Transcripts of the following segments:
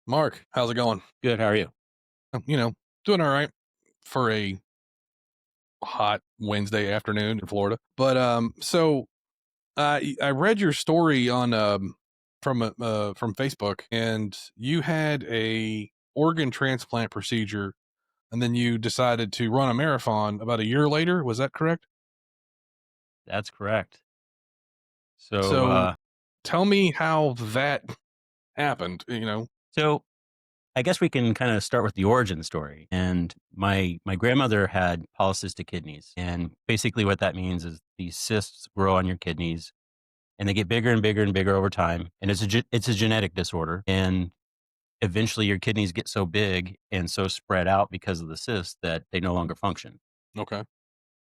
Mark, how's it going? Good. How are you? You know, doing all right for a hot Wednesday afternoon in Florida. But I read your story on from Facebook, and you had a organ transplant procedure, and then you decided to run a marathon about a year later. Was that correct? That's correct. So, So uh, tell me how that happened. so I guess we can kind of start with the origin story. And my grandmother had polycystic kidneys, and basically what that means is these cysts grow on your kidneys, and they get bigger and bigger and bigger over time. And it's a genetic disorder, and eventually your kidneys get so big and so spread out because of the cysts that they no longer function. Okay.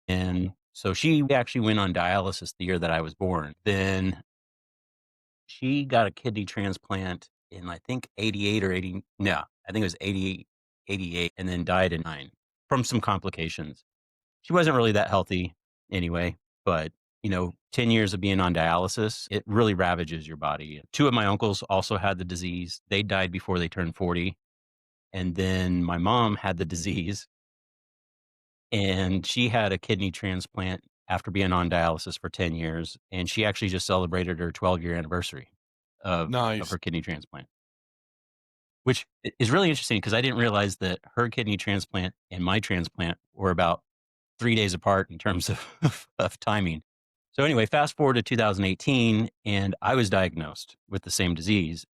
And so she actually went on dialysis the year that I was born. Then she got a kidney transplant in, I think, 88 or 80. No, I think it was 88, and then died in 9 from some complications. She wasn't really that healthy anyway, but 10 years of being on dialysis, it really ravages your body. 2 of my uncles also had the disease. They died before they turned 40. And then my mom had the disease, and she had a kidney transplant after being on dialysis for 10 years. And she actually just celebrated her 12-year anniversary of Nice. her kidney transplant. Which is really interesting because I didn't realize that her kidney transplant and my transplant were about 3 days apart in terms of of timing. So anyway, fast forward to 2018, and I was diagnosed with the same disease,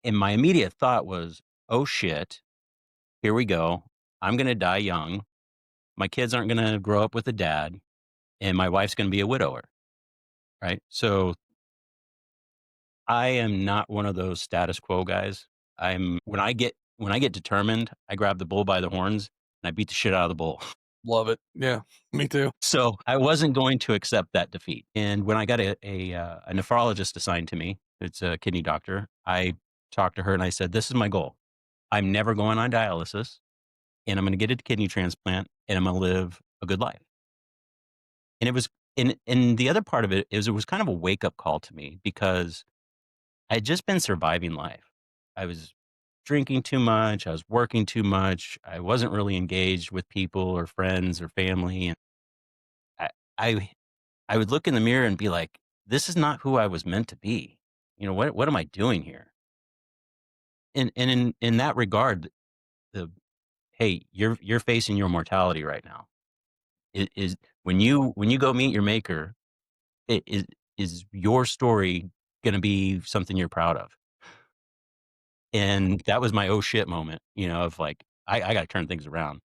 and my immediate thought was, "Oh, shit, here we go. I'm gonna die young. My kids aren't gonna grow up with a dad, and my wife's gonna be a widower," right? So I am not one of those status quo guys. I'm when I get determined, I grab the bull by the horns and I beat the shit out of the bull. Love it. Yeah, me too. So I wasn't going to accept that defeat. And when I got a nephrologist assigned to me, it's a kidney doctor, I talked to her and I said, "This is my goal. I'm never going on dialysis, and I'm going to get a kidney transplant, and I'm going to live a good life." And it was, and the other part of it was kind of a wake up call to me because I had just been surviving life. I was drinking too much, I was working too much, I wasn't really engaged with people or friends or family, and I I I would look in the mirror and be like, "This is not who I was meant to be. What am I doing here?" And in that regard, the hey, you're facing your mortality right now. It is when you go meet your maker, it is your story gonna be something you're proud of? And that was my "oh shit" moment, of like, I gotta turn things around.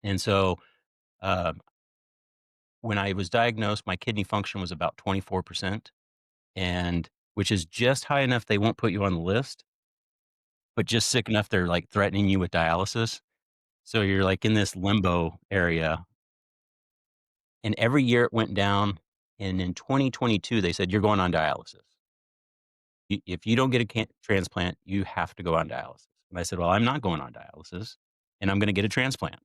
And so, um, when I was diagnosed, my kidney function was about 24%, and which is just high enough they won't put you on the list, but just sick enough they're, like, threatening you with dialysis. So you're, like, in this limbo area, and every year it went down, and in 2022, they said, "You're going on dialysis. If you don't get a transplant, you have to go on dialysis." And I said, "Well, I'm not going on dialysis, and I'm gonna get a transplant."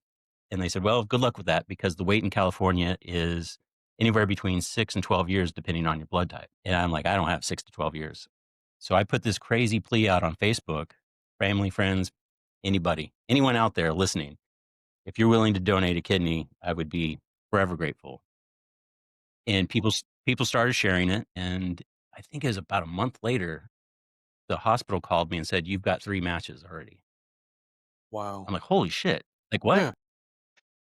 And they said, "Well, good luck with that because the wait in California is anywhere between 6 and 12 years depending on your blood type." And I'm like, "I don't have 6 to 12 years." So I put this crazy plea out on Facebook, family, friends, anybody, anyone out there listening, if you're willing to donate a kidney, I would be forever grateful. And people started sharing it, and I think it was about a month later, the hospital called me and said, "You've got 3 matches already." Wow. I'm like, "Holy shit." Like, "What?" Yeah.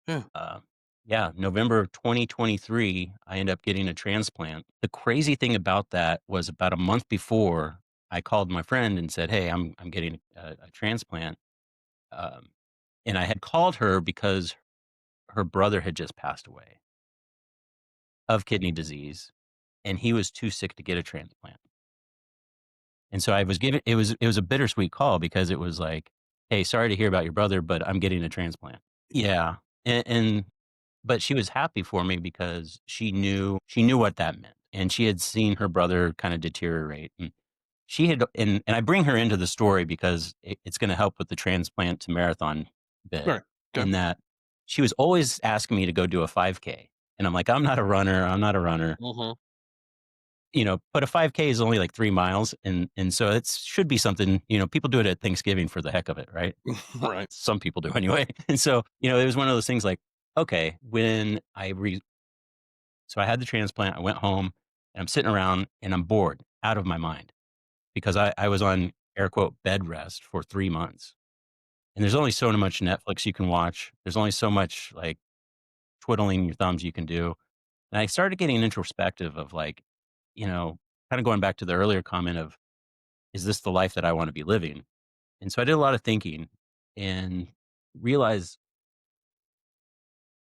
Yeah. Uh, yeah, November of 2023, I ended up getting a transplant. The crazy thing about that was about a month before, I called my friend and said, "Hey, I'm getting a transplant." Um, and I had called her because her brother had just passed away of kidney disease, and he was too sick to get a transplant. And so I was given it was a bittersweet call because it was like, "Hey, sorry to hear about your brother, but I'm getting a transplant." Yeah, and but she was happy for me because she knew what that meant, and she had seen her brother kinda deteriorate, and she had and I bring her into the story because it's gonna help with the transplant to marathon bit, Right. Okay. in that she was always asking me to go do a 5K, and I'm like, "I'm not a runner, I'm not a runner." Mhm. but a 5K is only like 3 miles, and so it should be something, people do it at Thanksgiving for the heck of it, right? Right. Some people do anyway. And so, it was one of those things like, okay, so I had the transplant, I went home, and I'm sitting around and I'm bored out of my mind because I was on air quote bed rest for 3 months. And there's only so much Netflix you can watch. There's only so much like twiddling your thumbs you can do. And I started getting introspective of like, you know, kind of going back to the earlier comment of, is this the life that I want to be living? And so I did a lot of thinking and realized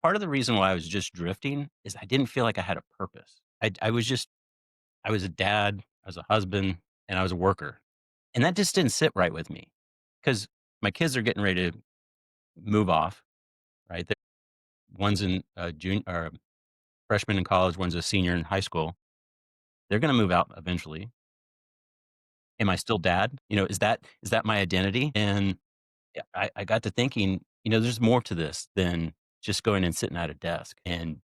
part of the reason why I was just drifting is I didn't feel like I had a purpose. I was a dad, I was a husband, and I was a worker. And that just didn't sit right with me because my kids are getting ready to move off, right? One's in junior or freshman in college, one's a senior in high school. They're going to move out eventually. Am I still dad? Is that my identity? And yeah, I got to thinking, there's more to this than just going and sitting at a desk and,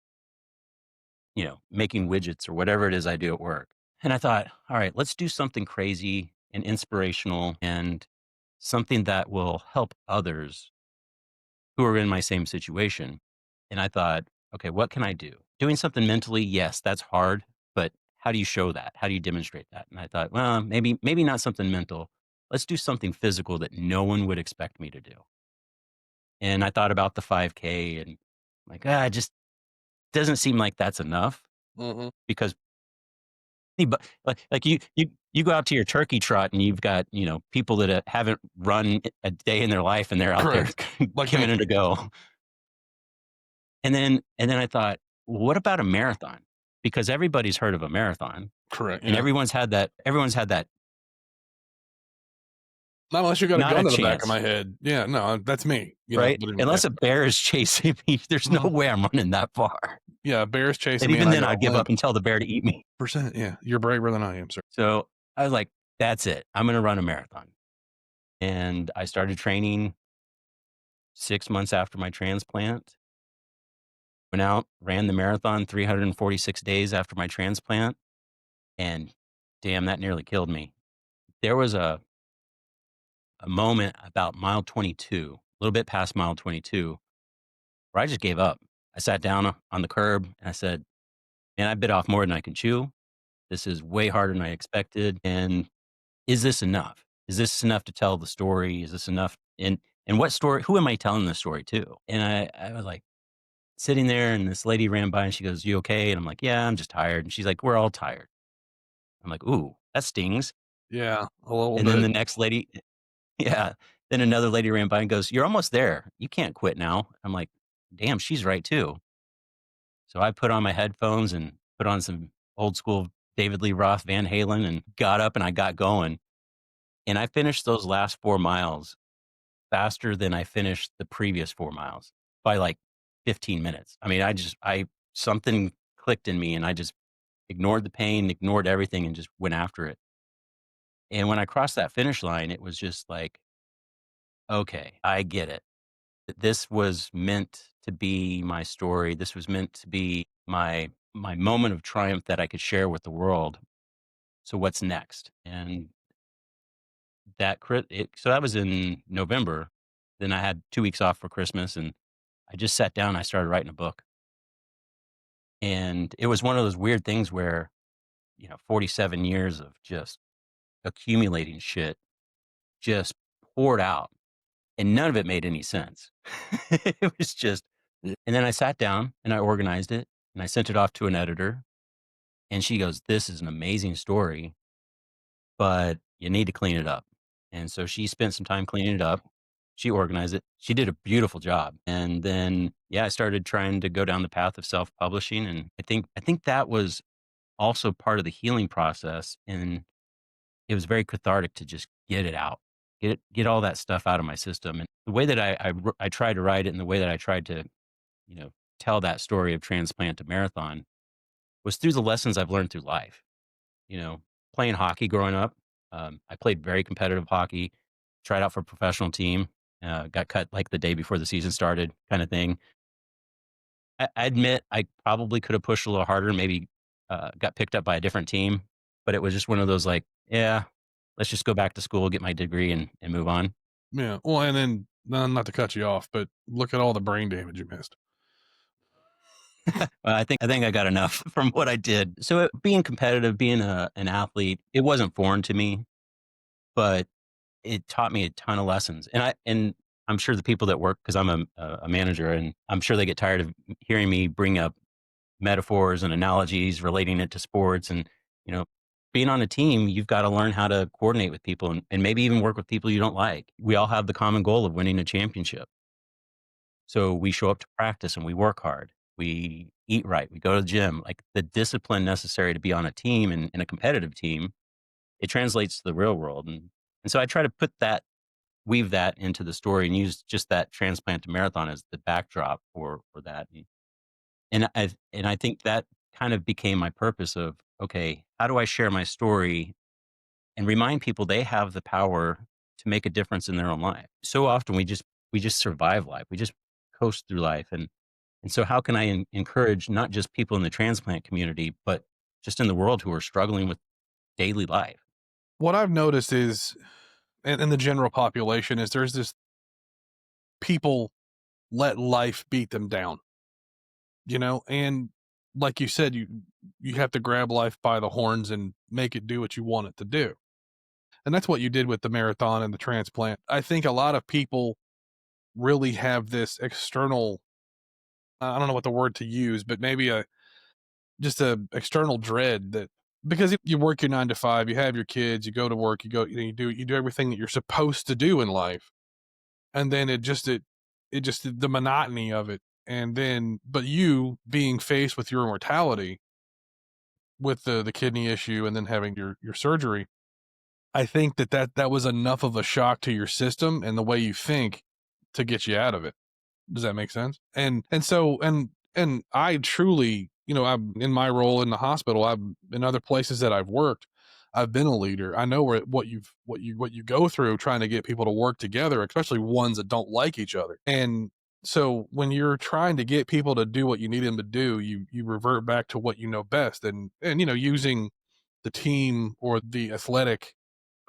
making widgets or whatever it is I do at work. And I thought, all right, let's do something crazy and inspirational and something that will help others who are in my same situation. And I thought, okay, what can I do? Doing something mentally, yes, that's hard, but how do you show that? How do you demonstrate that? And I thought, well, maybe not something mental. Let's do something physical that no one would expect me to do. And I thought about the 5K and like, it just doesn't seem like that's enough Hmm. because but like you go out to your turkey trot and you've got, people that haven't run a day in their life and they're out there Correct. Like giving me. it a go. And then I thought, well, what about a marathon? Because everybody's heard of a marathon Correct. and Yeah. everyone's had that Not unless you got a not a gun to the back of chance, my head. Yeah. No, that's me. right? But anyway, yeah. Unless a bear is chasing me, there's no Mhm. way I'm running that far. Yeah. Bear's chasing And me, and even I then go I'd give limp. up and tell the bear to eat me. Percent. Yeah. You're braver than I am, sir. So I was like, that's it. I'm going to run a marathon. And I started training 6 months after my transplant. Went out, ran the marathon 346 days after my transplant. And damn, that nearly killed me. There was a moment about mile 22, a little bit past mile 22, where I just gave up. I sat down on the curb and I said, man, I bit off more than I can chew. This is way harder than I expected. And is this enough? Is this enough to tell the story? Is this enough? And what story? Who am I telling this story to? And I was like sitting there, and this lady ran by, and she goes, "You okay?" And I'm like, "Yeah, I'm just tired." And she's like, "We're all tired." I'm like, "Ooh, that stings." Yeah. A little And then bit. the next lady, yeah, then another lady ran by and goes, "You're almost there. You can't quit now." I'm like, "Damn, she's right too." So I put on my headphones and put on some old school David Lee Roth Van Halen and got up and I got going. And I finished those last 4 miles faster than I finished the previous 4 miles by like 15 minutes. I mean, I something clicked in me and I just ignored the pain, ignored everything and just went after it. And when I crossed that finish line, it was just like, okay, I get it. This was meant to be my story. This was meant to be my moment of triumph that I could share with the world. So what's next? And so that was in November. Then I had 2 weeks off for Christmas and I just sat down, I started writing a book. And it was one of those weird things where, 47 years of just accumulating shit just poured out and none of it made any sense. It was just, and then I sat down and I organized it and I sent it off to an editor and she goes, "This is an amazing story, but you need to clean it up." And so she spent some time cleaning it up. She organized it. She did a beautiful job. And then, yeah, I started trying to go down the path of self-publishing. And I think that was also part of the healing process. And it was very cathartic to just get it out, get all that stuff out of my system. And the way that I tried to write it and the way that I tried to, you know, tell that story of transplant to marathon was through the lessons I've learned through life. You know, playing hockey growing up, I played very competitive hockey, tried out for a professional team, got cut like the day before the season started, kind of thing. I admit I probably could have pushed a little harder, maybe got picked up by a different team, but it was just one of those like, yeah, let's just go back to school, get my degree, and move on. Yeah. Well, and then not to cut you off, but look at all the brain damage you missed. Well, I think I got enough from what I did. So being competitive, being an athlete, it wasn't foreign to me, but it taught me a ton of lessons. And I'm sure the people that work, because I'm a manager, and I'm sure they get tired of hearing me bring up metaphors and analogies relating it to sports. And you know, being on a team, you've got to learn how to coordinate with people, and maybe even work with people you don't like. We all have the common goal of winning a championship. So we show up to practice and we work hard. We eat right. We go to the gym. Like the discipline necessary to be on a team and a competitive team, it translates to the real world. And so I try to weave that into the story and use just that transplant to marathon as the backdrop for that. And I think that kind of became my purpose of, okay, how do I share my story and remind people they have the power to make a difference in their own life? So often we just survive life. We just coast through life. And so how can I encourage not just people in the transplant community, but just in the world who are struggling with daily life? What I've noticed is, in the general population, is there's this people let life beat them down, and like you said, you have to grab life by the horns and make it do what you want it to do. And that's what you did with the marathon and the transplant. I think a lot of people really have this external, I don't know what the word to use, but maybe a external dread that, because if you work your 9 to 5, you have your kids, you go to work, you do everything that you're supposed to do in life, and then it just the monotony of it, and then but you being faced with your mortality, with the kidney issue, and then having your surgery, I think that was enough of a shock to your system and the way you think to get you out of it. Does that make sense? And I truly, I'm in my role in the hospital. I've in other places that I've worked. I've been a leader. I know what you go through trying to get people to work together, especially ones that don't like each other. And so when you're trying to get people to do what you need them to do, you revert back to what you know best, and using the team or the athletic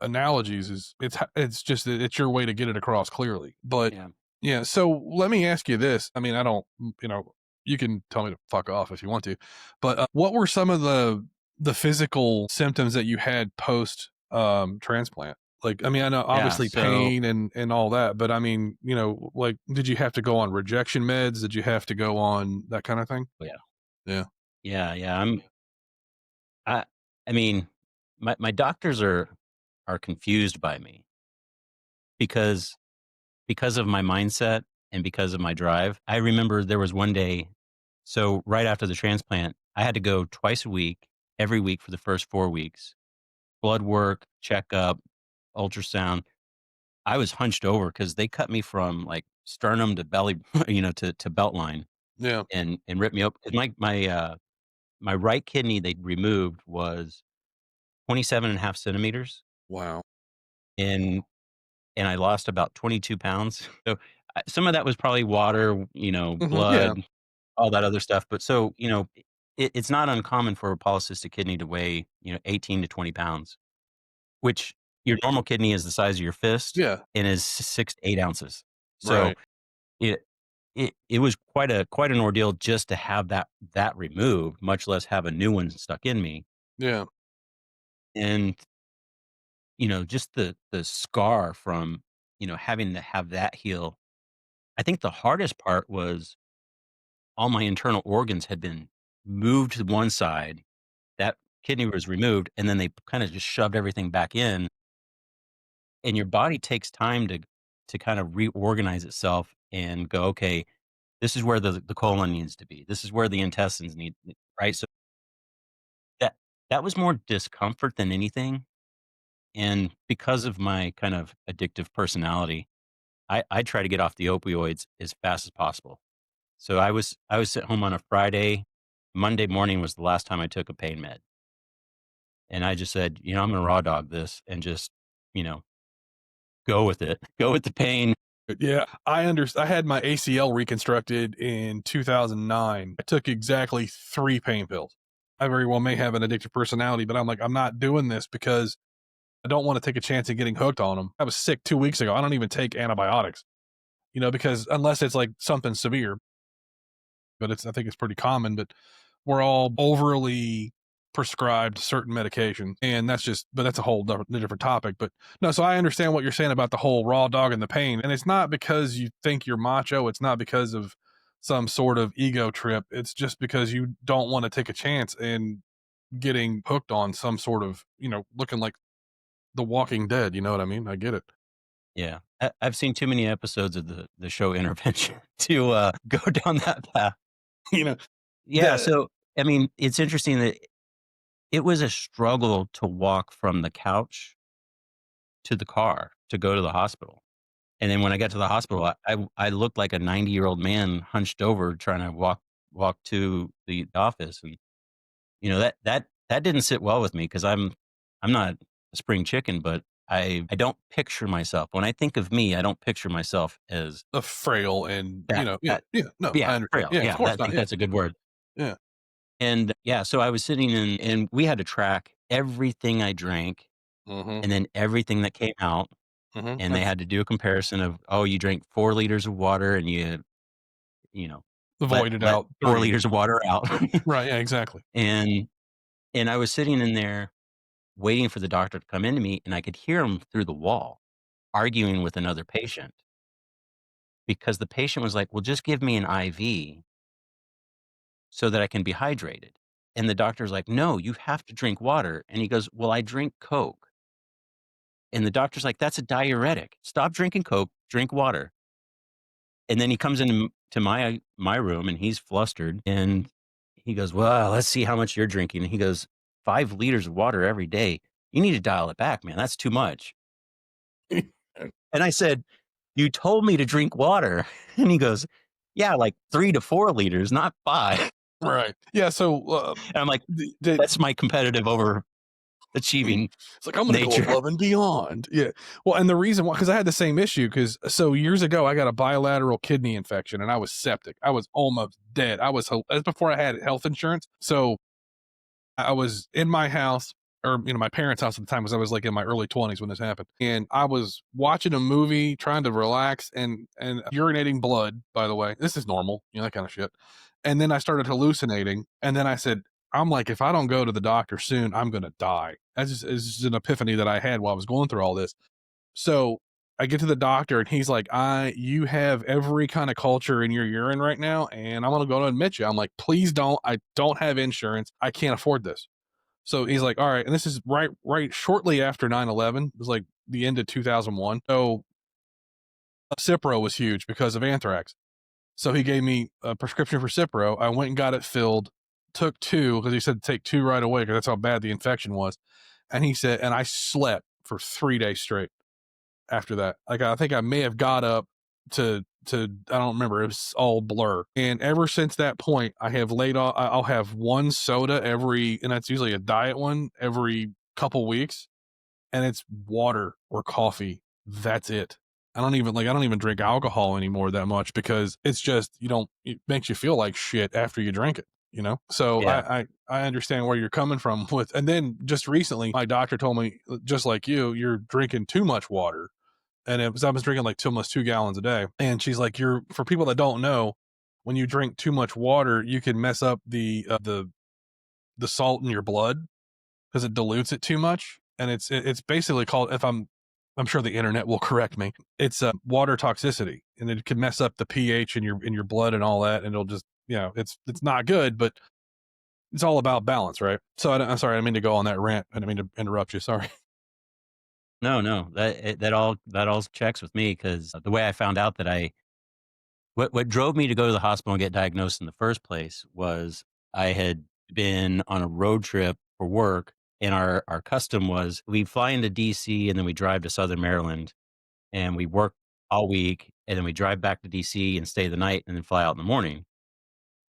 analogies is it's just that it's your way to get it across clearly. But Yeah. yeah, so let me ask you this. I mean, I don't, you can tell me to fuck off if you want to, but what were some of the physical symptoms that you had post transplant? Like, I mean, I know Yeah. obviously So, pain and all that, but I mean, like, did you have to go on rejection meds? Did you have to go on that kind of thing? yeah. Yeah. Yeah. Yeah. I, I mean, my doctors are confused by me because of my mindset and because of my drive. I remember there was one day, so right after the transplant, I had to go twice a week, every week for the first 4 weeks. Blood work, checkup, ultrasound. I was hunched over because they cut me from like sternum to belly, to belt line, Yeah. and ripped me up. 'Cause my right kidney they removed was 27.5 centimeters, Wow. and I lost about 22 pounds. So some of that was probably water, Yeah. blood, all that other stuff. But so, it's not uncommon for a polycystic kidney to weigh, 18 to 20 pounds, which your normal kidney is the size of your fist Yeah. and is 6 to 8 ounces. So Right. it, it was quite an ordeal just to have that removed, much less have a new one stuck in me. Yeah. And, just the scar from, having to have that heal. I think the hardest part was all my internal organs had been moved to one side, that kidney was removed, and then they kinda just shoved everything back in, and your body takes time to kind of reorganize itself and go, "Okay, this is where the colon needs to be. This is where the intestines need," right? So that that was more discomfort than anything, and because of my kind of addictive personality, I try to get off the opioids as fast as possible. So I was sitting home on a Friday. Monday morning was the last time I took a pain med. And I just said, I'm gonna raw dog this and just, you know, go with it. Go with the pain. Yeah, I had my ACL reconstructed in 2009. I took exactly 3 pain pills. I very well may have an addictive personality, but I'm like, I'm not doing this because I don't want to take a chance of getting hooked on them. I was sick 2 weeks ago. I don't even take antibiotics, because unless it's like something severe, but I think it's pretty common, but we're all overly prescribed certain medication. And but that's a whole different topic. But no, so I understand what you're saying about the whole raw dog and the pain. And it's not because you think you're macho. It's not because of some sort of ego trip. It's just because you don't want to take a chance in getting hooked on some sort of, looking like the Walking Dead. You know what I mean? I get it. Yeah. I've seen too many episodes of the show Intervention to, go down that path. you know, Yeah, the, so, I mean, it's interesting that it was a struggle to walk from the couch to the car to go to the hospital. And then when I got to the hospital, I looked like a 90-year-old man hunched over trying to walk to the office, and, that didn't sit well with me because I'm not a spring chicken, but I don't picture myself when I think of me, I don't picture myself as the frail and, yeah, that yeah. No, yeah, I understand. frail, Yeah, of yeah, course I not. think Yeah, that's a good word. yeah. And, yeah, so I was sitting in and we had to track everything I drank Hmm. and then everything that came out, Hmm. and they had to do a comparison of, "Oh, you drank 4 liters of water and you know, Avoided let out 4 3. liters of water out." Right, yeah, exactly. And I was sitting in there waiting for the doctor to come into me, and I could hear him through the wall arguing with another patient because the patient was like, "Well, just give me an IV so that I can be hydrated." And the doctor's like, "No, you have to drink water." And he goes, "Well, I drink Coke." And the doctor's like, "That's a diuretic. Stop drinking Coke, drink water." And then he comes into to my room and he's flustered and he goes, "Well, let's see how much you're drinking." And he goes, 5 liters of water every day. You need to dial it back, man. That's too much." And I said, "You told me to drink water." And he goes, "Yeah, like 3 to 4 liters, not 5." Right. Yeah, so, And I'm like, the "That's my competitive overachieving it's like, "I'm gonna go nature." above and beyond." Yeah. Well, and the reason why, because I had the same issue, because so years ago, I got a bilateral kidney infection, and I was septic. I was almost dead. That's before I had health insurance. So I was in my house, or my parents' house at the time, because I was like in my early 20s when this happened, and I was watching a movie, trying to relax, and urinating blood. By the way, this is normal, that kind of shit. And then I started hallucinating, and then I said, I'm like, if I don't go to the doctor soon, I'm gonna die. It's just an epiphany that I had while I was going through all this. So I get to the doctor, and he's like, you have every kind of culture in your urine right now, and I'm gonna go and admit you. I'm like, please don't. I don't have insurance. I can't afford this. So he's like, all right. And this is right shortly after 9/11. It was like the end of 2001. So Cipro was huge because of anthrax. So he gave me a prescription for Cipro. I went and got it filled, took two because he said take two right away because that's how bad the infection was. And he said, and I slept for 3 days straight after that. Like, I think I may have got up I don't remember. It was all blur. And ever since that point, I have laid off. I'll have one soda and that's usually a diet one every couple weeks, and it's water or coffee. That's it. I don't even drink alcohol anymore that much because it's just, it makes you feel like shit after you drink it. So Yeah. I understand where you're coming from and then just recently, my doctor told me, just like you're drinking too much water. And I was drinking like almost 2 gallons a day. And she's like, for people that don't know, when you drink too much water, you can mess up the salt in your blood because it dilutes it too much. And it's basically called, if I'm sure the internet will correct me. It's water toxicity, and it can mess up the pH in your blood and all that, and it'll just, it's not good, but it's all about balance, right? So I'm sorry, I didn't mean to go on that rant. I didn't mean to interrupt you. Sorry. No, no, that all checks with me because the way I found out that what drove me to go to the hospital and get diagnosed in the first place was I had been on a road trip for work, and our custom was we fly into DC and then we drive to Southern Maryland, and we work all week, and then we drive back to DC and stay the night and then fly out in the morning.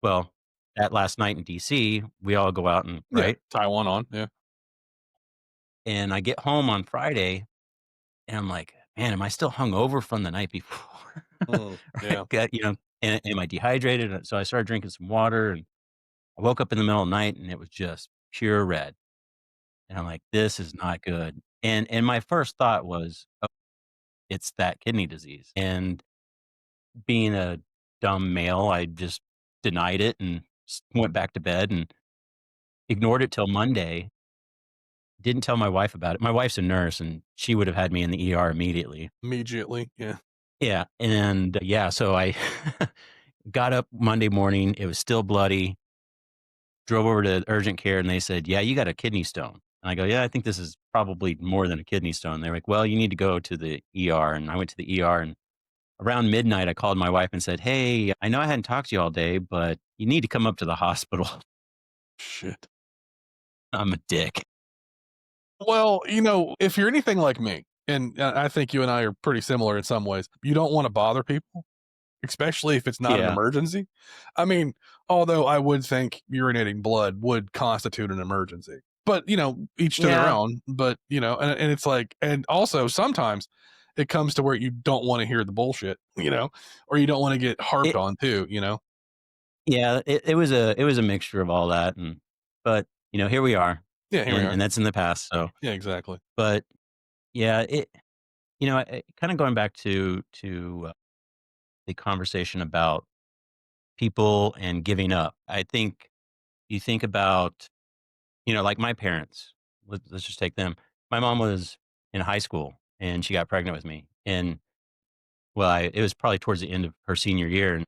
Well, that last night in DC, we all go out and Yeah, right? Taiwan on. Yeah. And I get home on Friday and I'm like, "Man, am I still hungover from the night before?" Mm, Right? yeah. Am I dehydrated? So I started drinking some water, I woke up in the middle of the night and it was just pure red. And I'm like, "This is not good." And my first thought was, "Oh, it's that kidney disease." And being a dumb male, I just denied it and went back to bed and ignored it till Monday. Didn't tell my wife about it. My wife's a nurse, and she would have had me in the ER immediately. Immediately, yeah. Yeah, and, yeah, so I got up Monday morning, it was still bloody, drove over to urgent care, and they said, "Yeah, you got a kidney stone." And I go, "Yeah, I think this is probably more than a kidney stone." They're like, "Well, you need to go to the ER." And I went to the ER, and around midnight, I called my wife and said, "Hey, I know I hadn't talked to you all day, but you need to come up to the hospital." Shit. I'm a dick. Well, if you're anything like me, and I think you and I are pretty similar in some ways, you don't wanna bother people, especially if it's not an Yeah. emergency. I mean, although I would think urinating blood would constitute an emergency. But, each to their Yeah, own. But, and it's like, and also sometimes it comes to where you don't wanna hear the bullshit, or you don't wanna get harped it on too. yeah, it was a mixture of all that, and but, here we are, Yeah, here we and are. that's in the past, so Yeah, exactly. but, yeah, kinda going back to the conversation about people and giving up. I think you think about, like my parents. Let's just take them. My mom was in high school and she got pregnant with me, and well, it was probably towards the end of her senior year, and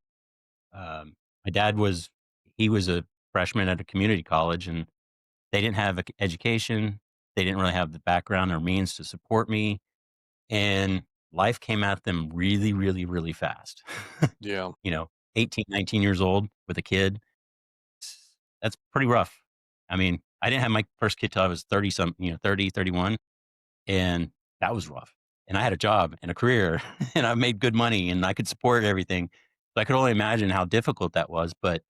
my dad was he was a freshman at a community college, and they didn't have education. They didn't really have the background or means to support me, and life came at them really, really, really fast. Yeah. 18, 19 years old with a kid. That's pretty rough. I mean, I didn't have my first kid till I was 30 something, 30, 31, and that was rough. And I had a job and a career and I made good money and I could support everything. So I could only imagine how difficult that was. But,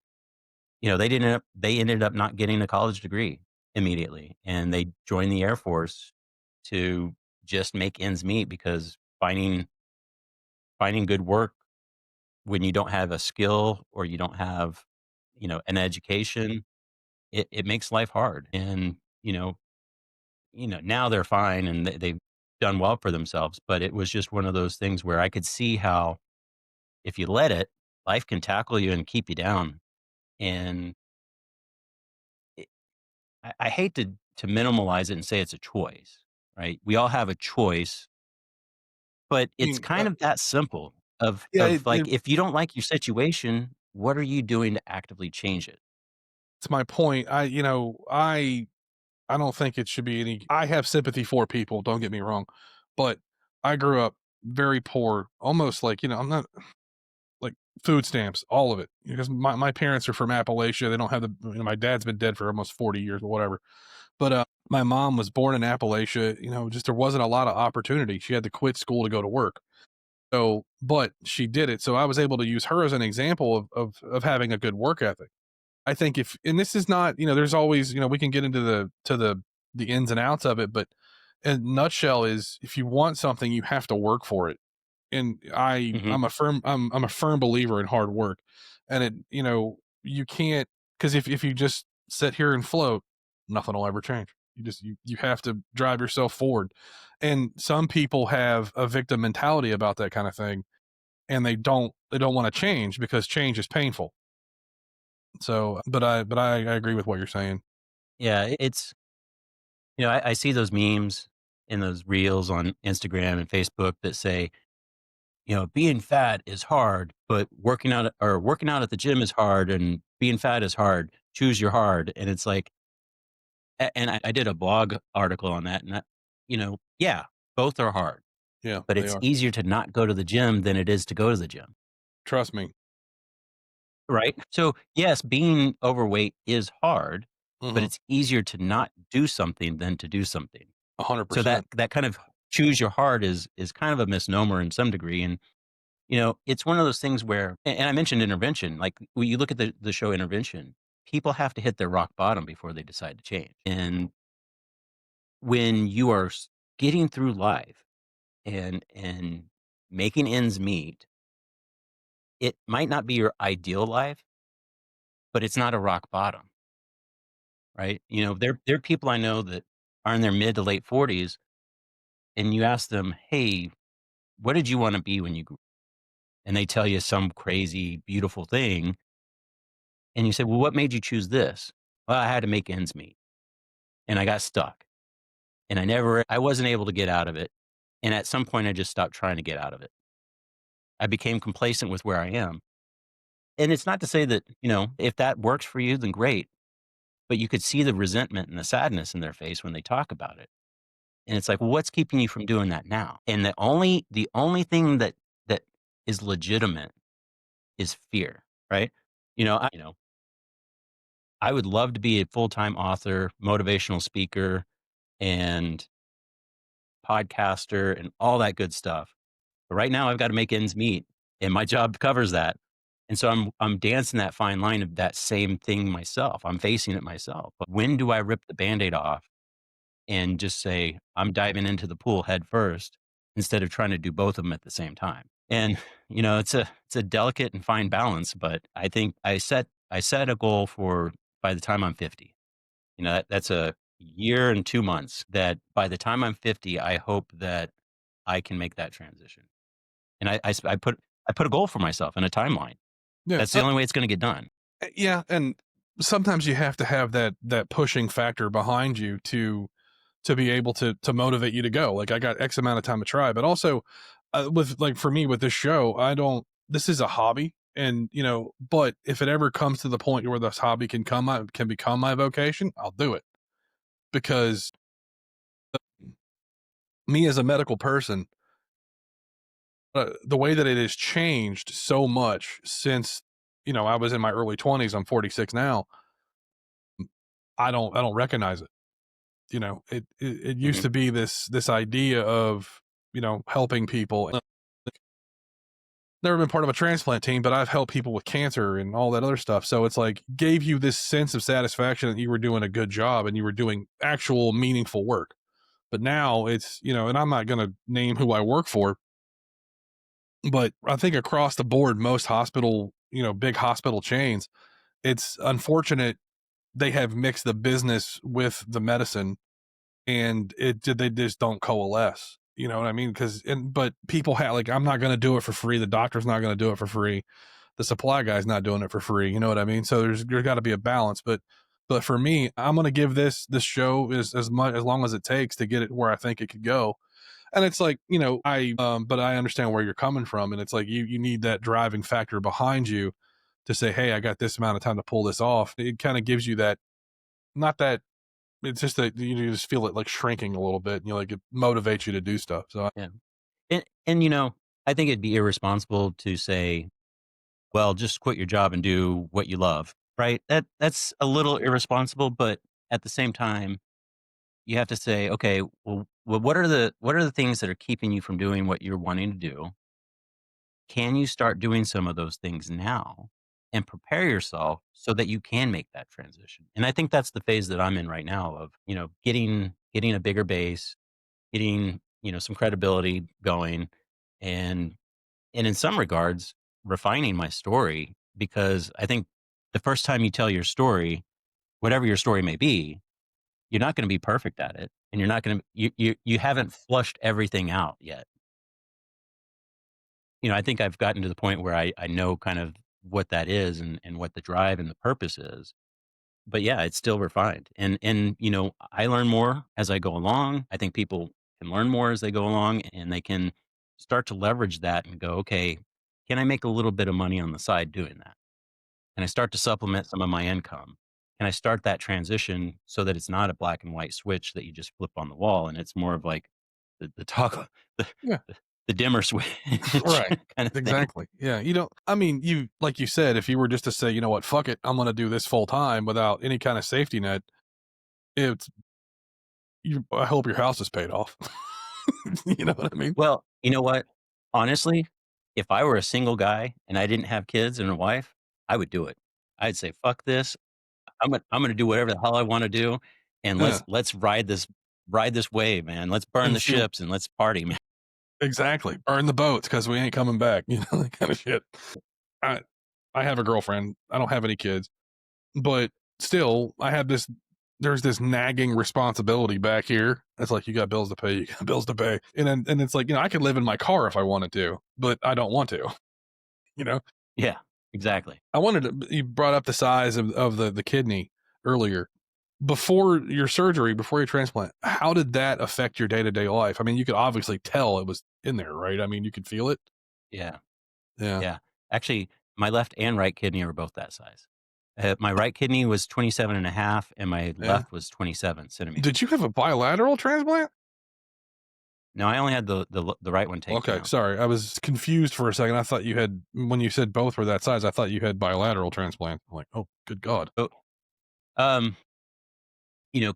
they ended up not getting a college degree immediately. And they joined the Air Force to just make ends meet because finding good work when you don't have a skill or you don't have, an education, it makes life hard. And, now they're fine and they've done well for themselves. But it was just one of those things where I could see how if you let it, life can tackle you and keep you down. And it, I hate to minimalize it and say it's a choice, right? We all have a choice, but I it's mean, kind of that simple. Of yeah, of like, if you don't like your situation, what are you doing to actively change it? it's my point. I don't think it should be any. I have sympathy for people, don't get me wrong, but I grew up very poor, almost like, I'm not like food stamps, all of it. Because my parents are from Appalachia. They don't have my dad's been dead for almost 40 years or whatever. But my mom was born in Appalachia, just there wasn't a lot of opportunity. She had to quit school to go to work. So, but she did it. So I was able to use her as an example of having a good work ethic. I think if, and this is not, there's always, we can get into the ins and outs of it, but in a nutshell is if you want something, you have to work for it. And Hmm. I'm a firm believer in hard work. And you can't, because if you just sit here and float, nothing will ever change. You have to drive yourself forward. And some people have a victim mentality about that kind of thing, and they don't want to change because change is painful. So, but I agree with what you're saying. Yeah, I see those memes and those reels on Instagram and Facebook that say, being fat is hard, but working out at the gym is hard, and being fat is hard. Choose your hard. And it's like, and I did a blog article on that, and yeah, both are hard, Yeah, but they it's are. easier to not go to the gym than it is to go to the gym. Trust me. Right. So yes, being overweight is hard, but Mhm. it's easier to not do something than to do something. So that 100%. that kind of choose your heart is kind of a misnomer in some degree. And it's one of those things where, and I mentioned intervention. Like when you look at the show Intervention, people have to hit their rock bottom before they decide to change. And when you are getting through life and making ends meet, it might not be your ideal life, but it's not a rock bottom, right? There are people I know that are in their mid to late 40s, and you ask them, "Hey, what did you wanna be when you grew," and they tell you some crazy, beautiful thing, and you say, "Well, what made you choose this?" "Well, I had to make ends meet, and I got stuck, and I wasn't able to get out of it, and at some point, I just stopped trying to get out of it. I became complacent with where I am." And it's not to say that, if that works for you, then great, but you could see the resentment and the sadness in their face when they talk about it. And it's like, "Well, what's keeping you from doing that now?" And the only thing that is legitimate is fear, right? I would love to be a full-time author, motivational speaker, and podcaster, and all that good stuff. But right now, I've got to make ends meet, and my job covers that. And so I'm dancing that fine line of that same thing myself. I'm facing it myself. But when do I rip the Band-Aid off and just say, I'm diving into the pool head first instead of trying to do both of them at the same time? And it's a delicate and fine balance, but I think I set a goal for by the time I'm 50. That's a year and 2 months that by the time I'm 50, I hope that I can make that transition. And I put a goal for myself and a timeline. Yeah. That's the only way it's gonna get done. Yeah, and sometimes you have to have that pushing factor behind you to be able to motivate you to go. Like I got X amount of time to try, but also with like for me with this show, I don't. This is a hobby, and but if it ever comes to the point where this hobby can become my vocation, I'll do it because me as a medical person, the way that it has changed so much since I was in my early 20s. I'm 46 now. I don't recognize it. It used Mhm, to be this idea of helping people. Never been part of a transplant team, but I've helped people with cancer and all that other stuff. So it's like gave you this sense of satisfaction that you were doing a good job and you were doing actual meaningful work. But now it's and I'm not going to name who I work for, but I think across the board, most big hospital chains, it's unfortunate they have mixed the business with the medicine and they just don't coalesce. You know what I mean? But people have like, I'm not going to do it for free. The doctor's not going to do it for free. The supply guy's not doing it for free. You know what I mean? So there's got to be a balance. But for me, I'm going to give this show as much as long as it takes to get it where I think it could go. And it's like but I understand where you're coming from, and it's like you need that driving factor behind you to say, hey, I got this amount of time to pull this off. It kind of gives you that, not that it's just that you just feel it like shrinking a little bit, and like it motivates you to do stuff. So yeah. And I think it'd be irresponsible to say, "Well, just quit your job and do what you love," right? That's a little irresponsible, but at the same time, you have to say, "Okay, well, what are the things that are keeping you from doing what you're wanting to do? Can you start doing some of those things now and prepare yourself so that you can make that transition?" And I think that's the phase that I'm in right now of, getting a bigger base, getting, some credibility going, and in some regards, refining my story, because I think the first time you tell your story, whatever your story may be, you're not gonna be perfect at it, and you're not gonna you haven't flushed everything out yet. I think I've gotten to the point where I know kind of what that is and what the drive and the purpose is. But yeah, it's still refined. And I learn more as I go along. I think people can learn more as they go along, and they can start to leverage that and go, "Okay, can I make a little bit of money on the side doing that? Can I start to supplement some of my income? Can I start that transition so that it's not a black and white switch that you just flip on the wall, and it's more of like the toggle, the, yeah, the dimmer switch right, kind of thing?" exactly. Yeah, I mean, you like you said, if you were just to say, you know what, fuck it, I'm going to do this full time without any kind of safety net, it's I hope your house is paid off. You know what I mean? Well, you know what? Honestly, if I were a single guy and I didn't have kids and a wife, I would do it. I'd say, "Fuck this. I'm gonna do whatever the hell I wanna do, and let's Yeah, let's ride this wave, man. Let's burn and the see ships and let's party, man." exactly, burn the boats because we ain't coming back. That kind of shit. I I have a girlfriend. I don't have any kids. but still, I had this. There's this nagging responsibility back here. It's like you got bills to pay, you got bills to pay, and it's like I could live in my car if I wanted to, but I don't want to. You know, Yeah, exactly. I wanted to. You brought up the size of the kidney earlier. Before your surgery, before your transplant, how did that affect your day to day life? I mean, you could obviously tell it was in there, right? I mean, you could feel it. Yeah, Yeah, yeah. Actually, my left and right kidney are both that size. My right kidney was 27 and a half, and my yeah. left was 27 Did centimeters. you have a bilateral transplant? No, I only had the right one taken Okay, out. sorry. I was confused for a second. I thought you had when you said both were that size, I thought you had bilateral transplant. I'm like, "Oh, good god." So, um,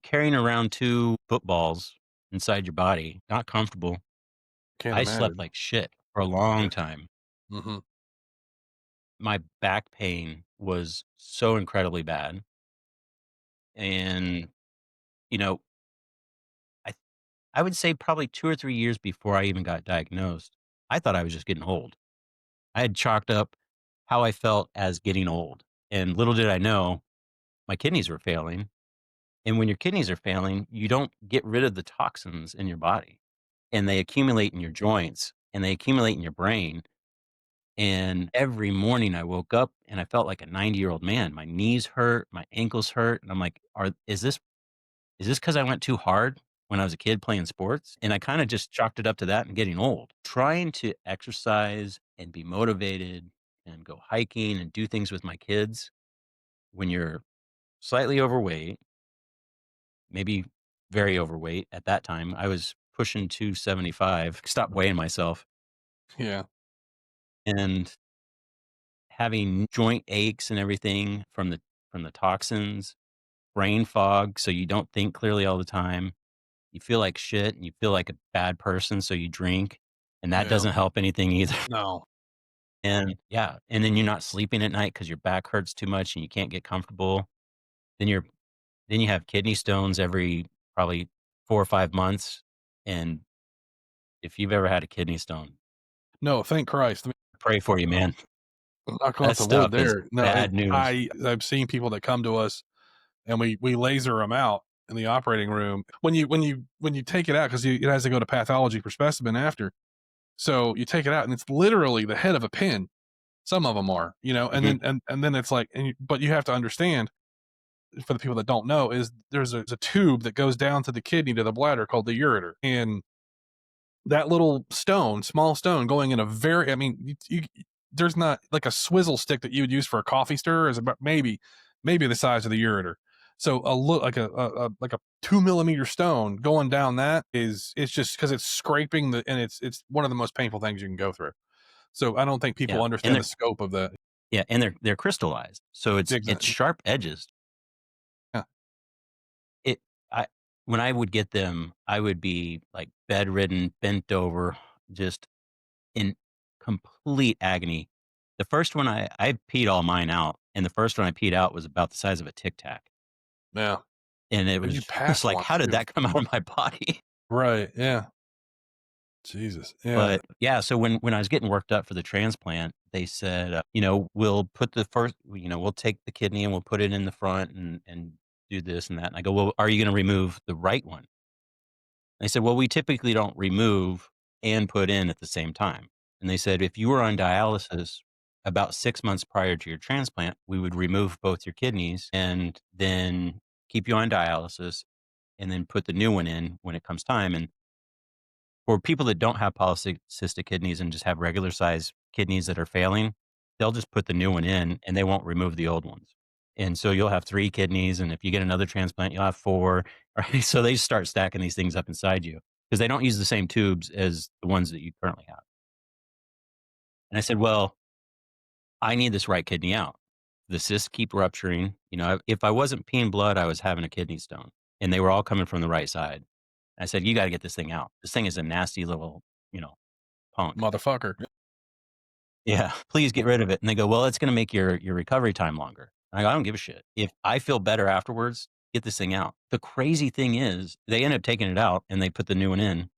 carrying around 2 footballs inside your body, not comfortable. Can't I slept imagine. like shit for a long Yeah. time. Mhm. My back pain was so incredibly bad, and, you know, I I would say probably 2 or 3 years before I even got diagnosed, I thought I was just getting old. I had chalked up how I felt as getting old, and little did I know my kidneys were failing, and when your kidneys are failing, you don't get rid of the toxins in your body, and they accumulate in your joints, and they accumulate in your brain, and every morning I woke up and I felt like a 90-year-old man. My knees hurt, my ankles hurt, and I'm like, is this because I went too hard when I was a kid playing sports?" And I kinda just chalked it up to that and getting old. Trying to exercise and be motivated and go hiking and do things with my kids when you're slightly overweight, maybe very overweight at that time. I was pushing 275, stopped weighing myself, Yeah. and having joint aches and everything from the toxins, brain fog, so you don't think clearly all the time. You feel like shit and you feel like a bad person, so you drink, and that Yeah. doesn't help anything either. No. And yeah, and then you're not sleeping at night because your back hurts too much and you can't get comfortable. Then you're then you have kidney stones every probably 4 or 5 months, and if you've ever had a kidney stone, No, thank Christ. pray for you, man. Knock That off the wood stuff is there. No, bad news. I've seen people that come to us and we laser them out in the operating room. When you take it out because it has to go to pathology for specimen after. So you take it out and it's literally the head of a pin. Some of them are, and Mhm. then it's like, but you have to understand for the people that don't know is there's a tube that goes down to the kidney to the bladder called the ureter, and that little stone, small stone, going in a very, I mean, there's not like a swizzle stick that you would use for a coffee stirrer is about maybe the size of the ureter. So a look like a 2 millimeter stone going down that is it's just because it's scraping and it's one of the most painful things you can go through. So I don't think people Yeah, and understand the they're scope of that. yeah, and they're crystallized, so it's Exactly. sharp edges. Yeah. It I When I would get them, I would be, like, bedridden, bent over, just in complete agony. The first one I peed all mine out, and the first one I peed out was about the size of a Tic Tac, Yeah. and it And you was just passed like, one "How did too. that come out of my body?" Right. Yeah. Jesus. Yeah. But, yeah, so when I was getting worked up for the transplant, they said, "We'll put the first we'll take the kidney and we'll put it in the front and do this and that." And I go, "Well, are you gonna remove the right one?" They said, "Well, we typically don't remove and put in at the same time." And they said, "If you were on dialysis about 6 months prior to your transplant, we would remove both your kidneys and then keep you on dialysis and then put the new one in when it comes time." And for people that don't have polycystic kidneys and just have regular size kidneys that are failing, they'll just put the new one in and they won't remove the old ones. And so you'll have 3 kidneys, and if you get another transplant, you'll have 4, right? So they start stacking these things up inside you because they don't use the same tubes as the ones that you currently have. And I said, "Well, I need this right kidney out. The cysts keep rupturing. If I wasn't peeing blood, I was having a kidney stone, and they were all coming from the right side." I said, "You gotta get this thing out. This thing is a nasty little, punk. Motherfucker. Yeah, please get rid of it." And they go, "Well, it's gonna make your recovery time longer." I go, "I don't give a shit. If I feel better afterwards, get this thing out." The crazy thing is they ended up taking it out and they put the new one in.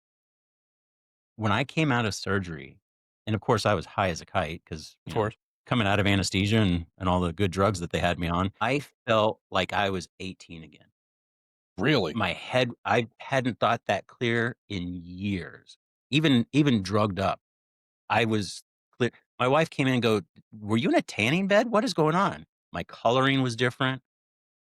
When I came out of surgery, and of course I was high as a kite because, Of course. coming out of anesthesia and all the good drugs that they had me on, I felt like I was 18 again. Really? My head, I hadn't thought that clear in years, even drugged up. I was clear. My wife came in and go, "Were you in a tanning bed? What is going on?" My coloring was different.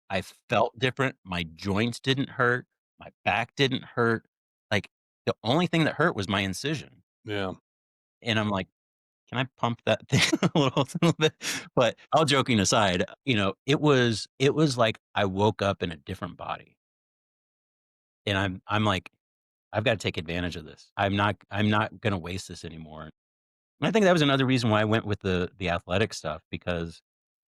I felt different. My joints didn't hurt. My back didn't hurt. Like, the only thing that hurt was my incision. Yeah. And I'm like, "Can I pump that thing little bit?" But all joking aside, it was like I woke up in a different body. And I'm like, "I've gotta take advantage of this. I'm not gonna waste this anymore." And I think that was another reason why I went with the athletic stuff, because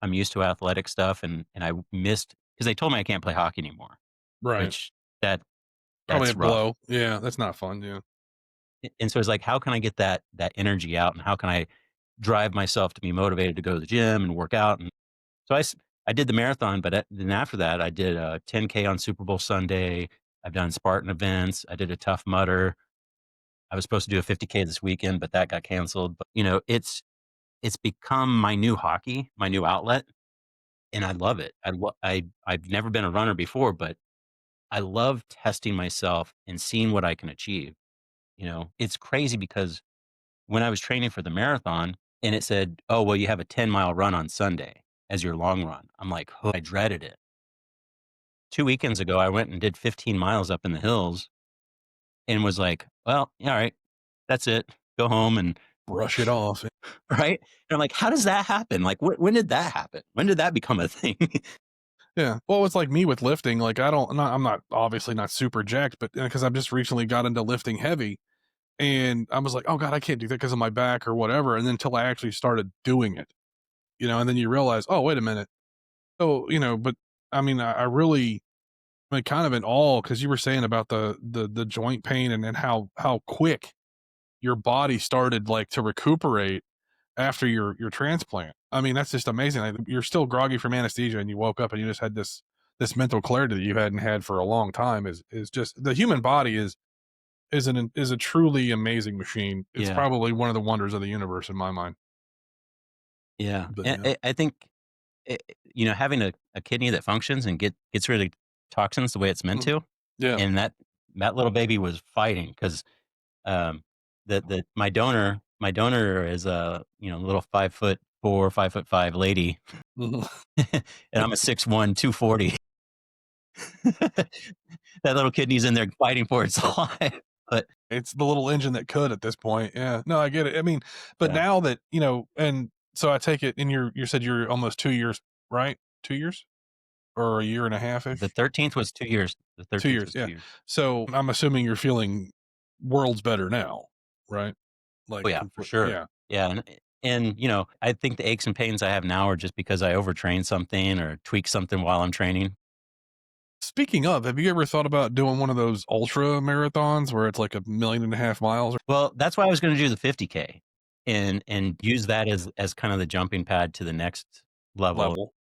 I'm used to athletic stuff, and I missed because they told me I can't play hockey anymore, Right. which that Probably a that's rough. blow. Yeah, that's not fun, yeah. And so it's like, how can I get that energy out, and how can I drive myself to be motivated to go to the gym and work out? And so I did the marathon, but then after that, I did a 10K on Super Bowl Sunday. I've done Spartan events. I did a Tough Mudder. I was supposed to do a 50K this weekend, but that got canceled. But it's become my new hockey, my new outlet, and I love it. I've never been a runner before, but I love testing myself and seeing what I can achieve. It's crazy because when I was training for the marathon and it said, "Oh, well, you have a 10-mile run on Sunday as your long run." I'm like, "Oh," I dreaded it. 2 weekends ago, I went and did 15 miles up in the hills and was like, "Well, all right, that's it. Go home and" Brush it off. right? And I'm like, "How does that happen? Like, when did that happen? When did that become a thing?" Yeah. Well, it's like me with lifting, like, I'm not obviously not super jacked, but because I've just recently got into lifting heavy, and I was like, "Oh god, I can't do that because of my back or whatever," and then until I actually started doing it, and then you realize, "Oh, wait a minute." So, but I mean, I really I'm kind of in awe because you were saying about the joint pain and then how quick your body started, like, to recuperate after your transplant. I mean, that's just amazing. Like, you're still groggy from anesthesia, and you woke up and you just had this mental clarity that you hadn't had for a long time. Is just the human body is a truly amazing machine. It's Yeah, probably one of the wonders of the universe in my mind. yeah. But And yeah. I think, having a kidney that functions and gets rid of toxins the way it's meant Mhm. to, Yeah. and that little baby was fighting 'cause, the my donor is a, little 5'4", 5'5" lady, Mhm. and I'm a 6'1", 240. That little kidney's in there fighting for its life, but It's the little engine that could at this point. Yeah. No, I get it. I mean, but yeah. now that, and so I take it and you said you're almost 2 years, right? 2 years? Or a year and a The half-ish? 13th was 2 years. The 2 13th years, was 2 yeah. years. So, I'm assuming you're feeling worlds better now, right? Oh, Like, yeah, for sure. yeah. Yeah, and I think the aches and pains I have now are just because I overtrained something or tweaked something while I'm training. Speaking of, have you ever thought about doing one of those ultra marathons where it's like a million and a half miles or Well, that's why I was gonna do the 50K and use that as kind of the jumping pad to the next level. level?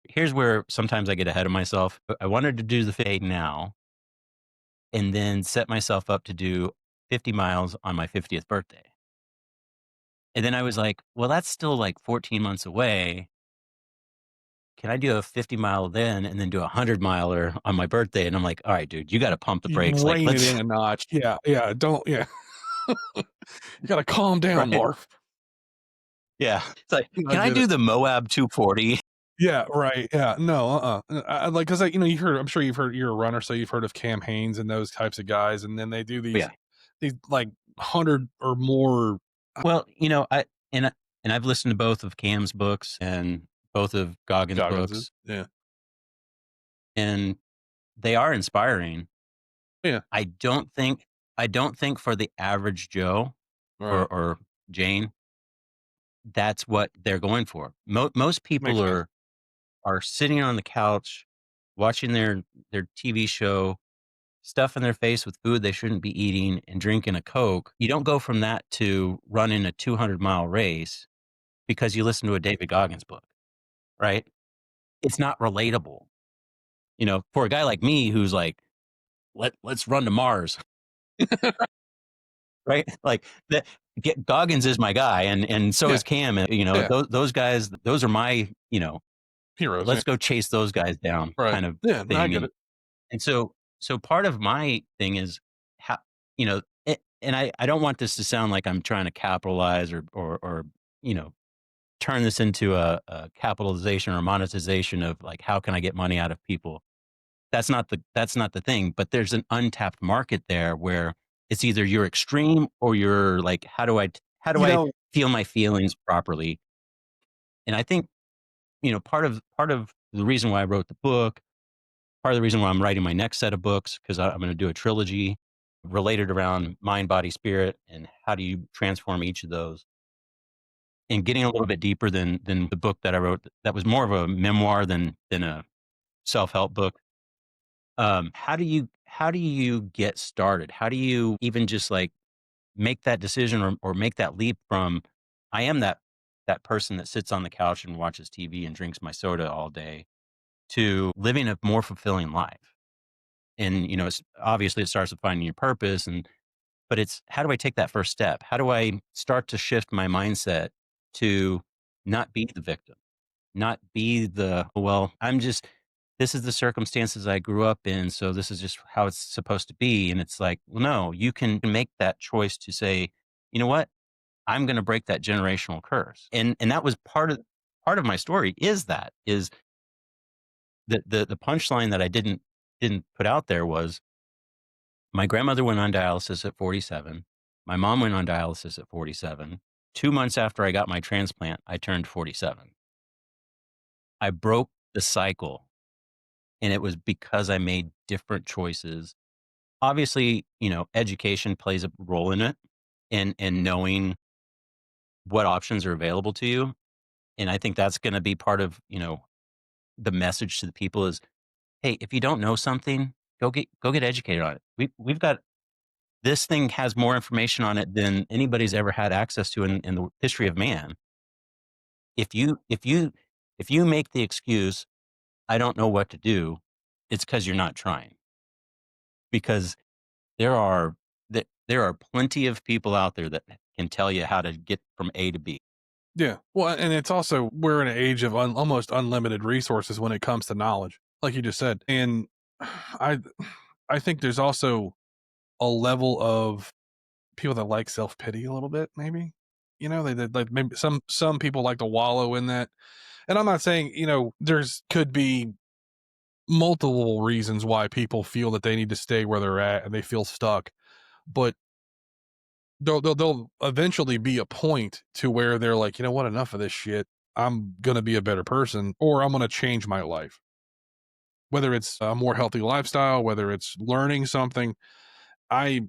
Here's where sometimes I get ahead of myself. I wanted to do the 50K now and then set myself up to do 50 miles on my 50th birthday. And then I was like, "Well, that's still, like, 14 months away. Can I do a 50-mile then and then do a 100-miler on my birthday?" And I'm like, "All right, dude, you gotta pump the You brakes, like, rein it let's" in a notch. Yeah, yeah, don't yeah. You gotta calm down, right. Marv. Yeah. It's like, I "Can I get it. do the Moab 240?" Yeah, right, yeah, no, I like, 'cause you've heard I'm sure you've heard you're a runner, so you've heard of Cam Hanes and those types of guys, and then they do Oh, these yeah. like, 100 or more Well, and I've listened to both of Cam's books and both of Goggins' Gogginses. books, Yeah. and they are inspiring. Yeah, I don't think I don't think for the average Joe right. or Jane, that's what they're going for. Most people Makes sense. are sitting on the couch watching their TV show, stuffing their face with food they shouldn't be eating, and drinking a Coke. You don't go from that to running a 200-mile race because you listen to a David Goggins book, right? It's not relatable. For a guy like me who's like, let's run to Mars, right? Like that. Goggins is my guy, and so Yeah, is Cam. yeah, Those guys, those are my, heroes. Yeah, let's go chase those guys down right. kind of Yeah, no, I thing. get And it. so part of my thing is how, and I don't want this to sound like I'm trying to capitalize or you know turn this into a capitalization or monetization of like how can I get money out of people. That's not the thing, but there's an untapped market there where it's either you're extreme or you're like, how do You I know, feel my feelings properly? And I think, part of the reason why I wrote the book, part of the reason why I'm writing my next set of books, because I'm going to do a trilogy related around mind, body, spirit, and how do you transform each of those, and getting a little bit deeper than the book that I wrote that was more of a memoir than a self help book. How do you get started? How do you even just like make that decision or make that leap from I am that person that sits on the couch and watches TV and drinks my soda all day to living a more fulfilling life. And it's obviously it starts with finding your purpose, but it's how do I take that first step? How do I start to shift my mindset to not be the victim? Not be the, "Well, this is the circumstances I grew up in, so this is just how it's supposed to be." And it's like, well, no, you can make that choice to say, "You know what? I'm gonna break that generational curse." And that was part of my story is the punchline that I didn't put out there was my grandmother went on dialysis at 47. My mom went on dialysis at 47. 2 months after I got my transplant, I turned 47. I broke the cycle, and it was because I made different choices. Obviously, education plays a role in it, and knowing what options are available to you, and I think that's gonna be part of, the message to the people is, "Hey, if you don't know something, go get educated on it." We've got this thing has more information on it than anybody's ever had access to in the history of man. If you make the excuse, "I don't know what to do," it's because 'cause you're not trying. Because There are there are plenty of people out there that can tell you how to get from A to B. yeah. Well, and it's also we're in an age of almost unlimited resources when it comes to knowledge, like you just said. And I I think there's also a level of people that like self pity a little bit, maybe. They like maybe some people like to wallow in that. And I'm not saying there's could be multiple reasons why people feel that they need to stay where they're at and they feel stuck, but there'll eventually be a point to where they're like, you know what, enough of this shit. I'm gonna be a better person, or I'm gonna change my life. Whether it's a more healthy lifestyle, whether it's learning something, I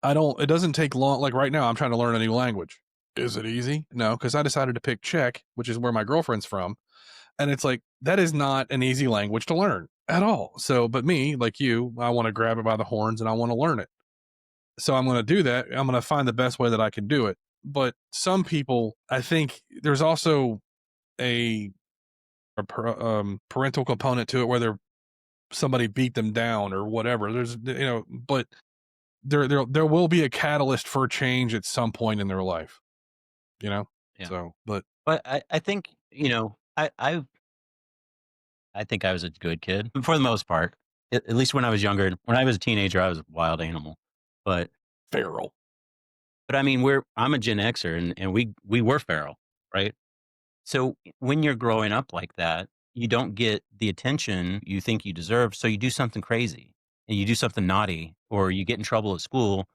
I don't. It doesn't take long. Like right now, I'm trying to learn a new language. Is it easy? No, because I decided to pick Czech, which is where my girlfriend's from, and it's like that is not an easy language to learn at all. So, but me, like you, I want to grab it by the horns and I want to learn it. So I'm going to do that. I'm going to find the best way that I can do it. But some people, I think there's also a, parental component to it where somebody beat them down or whatever. But there will be a catalyst for change at some point in their life. You know, Yeah. so but But I think, I think I was a good kid for the most part. At least when I was younger. When I was a teenager, I was a wild animal. But feral. but I mean, I'm a Gen Xer, and we were feral, right? So when you're growing up like that, you don't get the attention you think you deserve, so you do something crazy, and you do something naughty, or you get in trouble at school,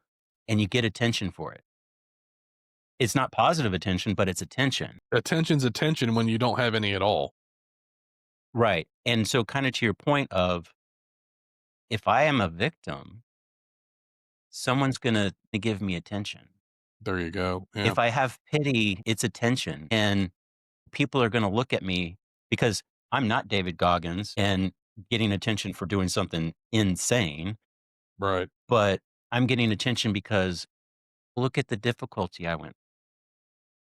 and you get attention for it. It's not positive attention, but it's attention. Attention's attention when you don't have any at all. Right. And so kinda to your point of, if I am a victim, someone's gonna give me attention. There you go. Yeah. If I have pity, it's attention, and people are gonna look at me because I'm not David Goggins and getting attention for doing something insane, Right. but I'm getting attention because look at the difficulty I went.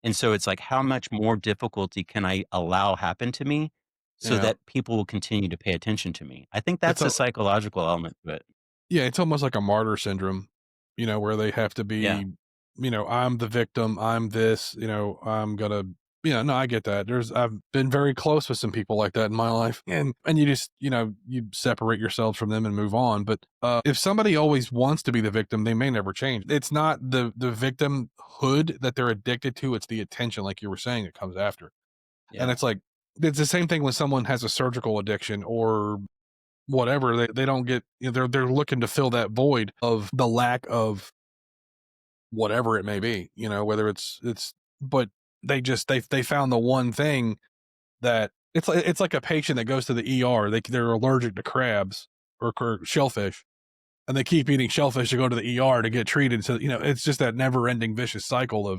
And so it's like, how much more difficulty can I allow happen to me so Yeah. that people will continue to pay attention to me? I think It's that's a a psychological element to it. Yeah, it's almost like a martyr syndrome, where they have to Yeah. be. I'm the victim, I'm this, I'm gonna no, I get that. I've been very close with some people like that in my life, and you just, you separate yourselves from them and move on. But if somebody always wants to be the victim, they may never change. It's not the victimhood that they're addicted to, it's the attention, like you were saying, that comes after. And Yeah. it's like it's the same thing when someone has a surgical addiction or whatever. They don't get, they're looking to fill that void of the lack of whatever it may be, whether it's but they found the one thing that it's like a patient that goes to the ER. They're allergic to crabs or shellfish, and they keep eating shellfish to go to the ER to get treated. So, it's just that never ending vicious cycle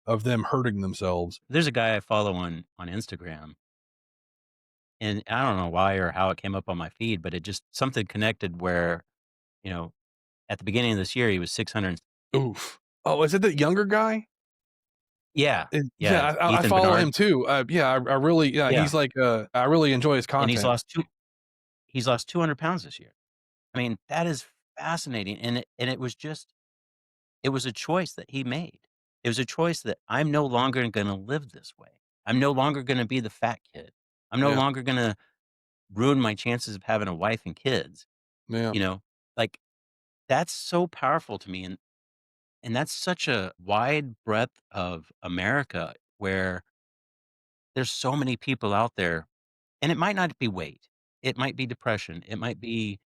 of them hurting themselves. There's a guy I follow on Instagram, and I don't know why or how it came up on my feed, but it just something connected where, you know, at the beginning of this year, he was 600. Oof. Oh, is it the younger guy? Yeah. Yeah, Yeah, I Ethan follow Bernard. him too. Yeah, I really, yeah, Yeah, he's like, I really enjoy his and content. he's lost 200 pounds this year. I mean, that is fascinating, and it was just it was a choice that he made. It was a choice that I'm no longer gonna live this way. I'm no longer gonna be the fat kid. I'm no Yeah, longer gonna ruin my chances of having a wife and kids, yeah, you know? Like, that's so powerful to me, and that's such a wide breadth of America where there's so many people out there, and it might not be weight. It might be depression. It might be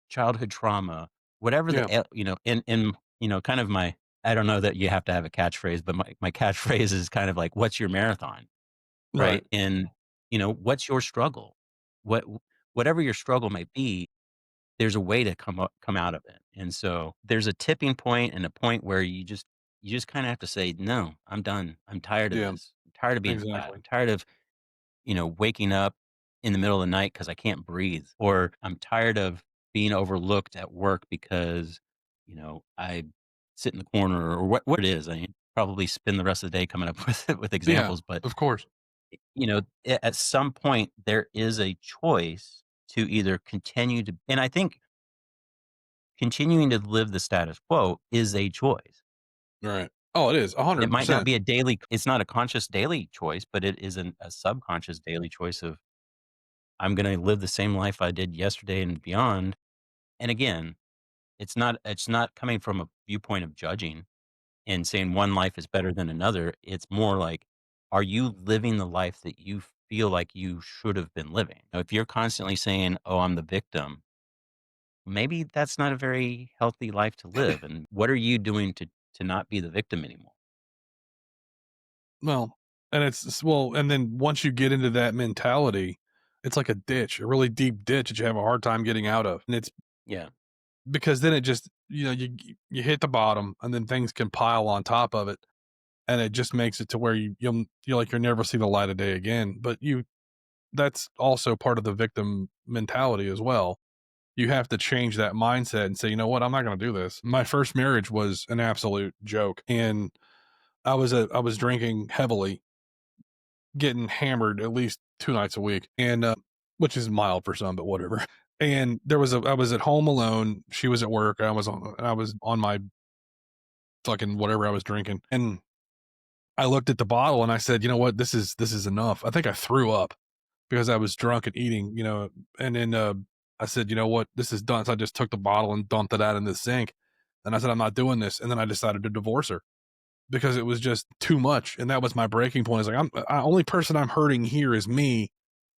childhood trauma, whatever yeah, kind of my I don't know that you have to have a catchphrase, but my catchphrase is kind of like, "What's your marathon?" right, Right? And, what's your struggle? What whatever your struggle may be, there's a way to come out of it. And so, there's a tipping point and a point where you just kinda have to say, "No, I'm done. I'm tired of yeah, this. I'm tired of being fat. exactly. I'm tired of waking up in the middle of the night because I can't breathe, or I'm tired of being overlooked at work because, I sit in the corner or what it is. I mean, probably spend the rest of the day coming up with Yeah, examples, but of course. at some point there is a choice to either continue to, and I think continuing to live the status quo is a choice. Right. Oh, it is And it might not 100%. be it's not a conscious daily choice, but it is a subconscious daily choice of I'm going to live the same life I did yesterday and beyond. And again, it's not coming from a viewpoint of judging and saying one life is better than another. It's more like, are you living the life that you feel like you should have been living? Now, if you're constantly saying, "Oh, I'm the victim," maybe that's not a very healthy life to live. And what are you doing to not be the victim anymore? Well, and and then once you get into that mentality, it's like a ditch, a really deep ditch that you have a hard time getting out of. And it's Yeah, because then it just, you hit the bottom and then things can pile on top of it. And it just makes it to where you'll like you'll never see the light of day again. But that's also part of the victim mentality as well. You have to change that mindset and say, you know what, I'm not going to do this. My first marriage was an absolute joke, and I was drinking heavily, getting hammered at least 2 nights a week, and which is mild for some, but whatever. And I was at home alone. She was at work. I was on my fucking whatever I was drinking, and I looked at the bottle and I said, you know what, this is enough. I think I threw up because I was drunk and eating, and then I said, you know what, this is done. So I just took the bottle and dumped it out in the sink. And I said, I'm not doing this. And then I decided to divorce her because it was just too much. And that was my breaking point. Is like, only person I'm hurting here is me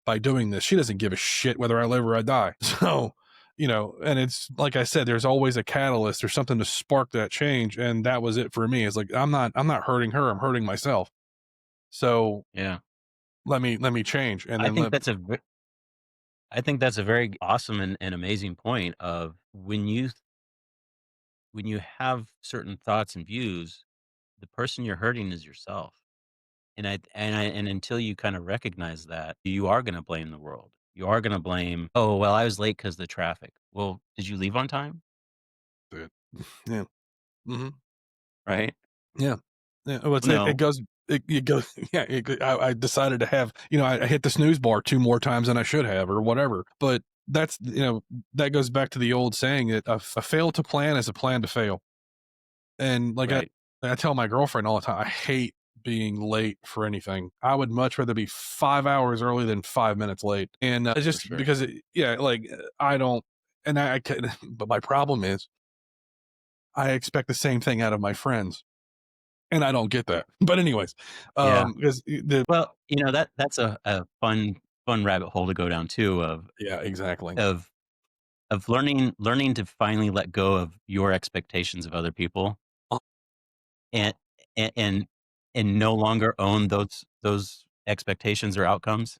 by doing this. She doesn't give a shit whether I live or I die. So, and it's like I said, there's always a catalyst or something to spark that change. And that was it for me. It's like, I'm not hurting her. I'm hurting myself. So yeah. let me change. And I then think that's a ve- I think that's a very awesome and amazing point of when you have certain thoughts and views, the person you're hurting is yourself. And until you kind of recognize that, you are going to blame the world. You are going to blame, oh, well, I was late because the traffic. Well, did you leave on time? it. Yeah. Hmm. Right? Yeah. Yeah. Well, it No. goes, it goes, yeah. I decided to have, I hit the snooze bar 2 more times than I should have or whatever. But that's, that goes back to the old saying that a fail to plan is a plan to fail. And like Right. And I tell my girlfriend all the time, I hate being late for anything. I would much rather be 5 hours early than 5 minutes late. And, it's For just sure. because yeah, like, I don't and I can but my problem is I expect the same thing out of my friends, and I don't get that. But anyways, Yeah. because the Well, that's a fun rabbit hole to go down too yeah, exactly. of of learning to finally let go of your expectations of other people Uh, and and and and no longer own those expectations or outcomes.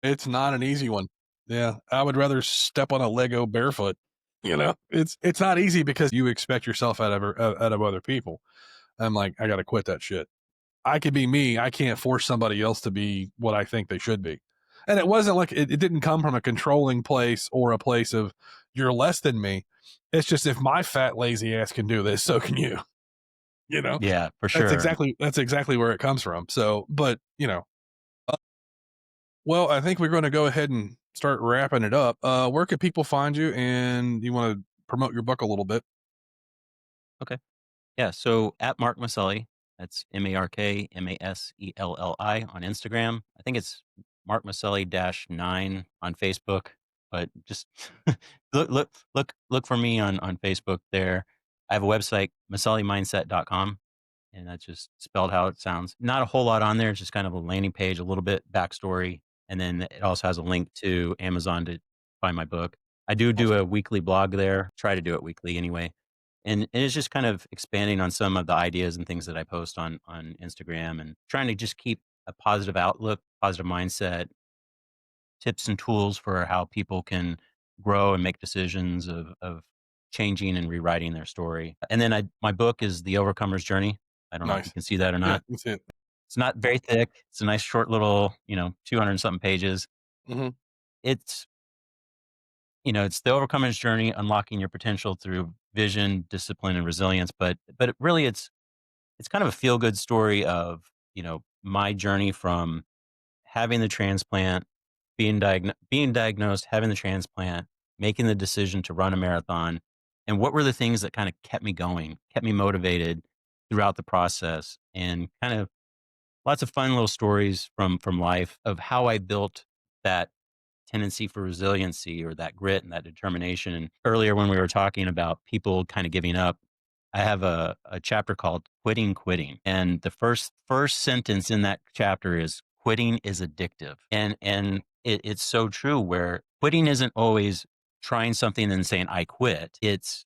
it's not an easy one. Yeah, I would rather step on a Lego barefoot, you know? It's not easy because you expect yourself out of other people. I'm like, "I gotta quit that shit." I could be me. I can't force somebody else to be what I think they should be. And it wasn't like it didn't come from a controlling place or a place of you're less than me. It's just if my fat lazy ass can do this, so can you. You know, Yeah, for sure. that's exactly where it comes from. So, but uh, well, I think we're going to go ahead and start wrapping it up. Where can people find you? And you want to promote your book a little bit? Okay. Yeah, so at Mark Maselli, that's MarkMaselli on Instagram. I think it's Mark Maselli dash 9 on Facebook, but just look for me on Facebook there. I have a website, masellimindset.com, and that's just spelled how it sounds. Not a whole lot on there, it's just kind of a landing page, a little bit backstory, and then it also has a link to Amazon to find my book. I do Awesome. a weekly blog there, try to do it weekly anyway. And it's just kind of expanding on some of the ideas and things that I post on Instagram and trying to just keep a positive outlook, positive mindset, tips and tools for how people can grow and make decisions of changing and rewriting their story. And then my book is The Overcomer's Journey. I don't know if you Nice. can see that or Yeah, not. that's it. It's not very thick. It's a nice short little, 200 something pages. Hmm. It's, it's the overcomer's journey, unlocking your potential through vision, discipline, and resilience. But really, it's kind of a feel good story of my journey from having the transplant, being diagnosed, having the transplant, making the decision to run a marathon, and what were the things that kind of kept me going, kept me motivated throughout the process, and kind of lots of fun little stories from life of how I built that tendency for resiliency or that grit and that determination. And earlier when we were talking about people kind of giving up, I have a chapter called Quitting. And the first sentence in that chapter is quitting is addictive. And it's so true where quitting isn't always trying something and saying I quit. It's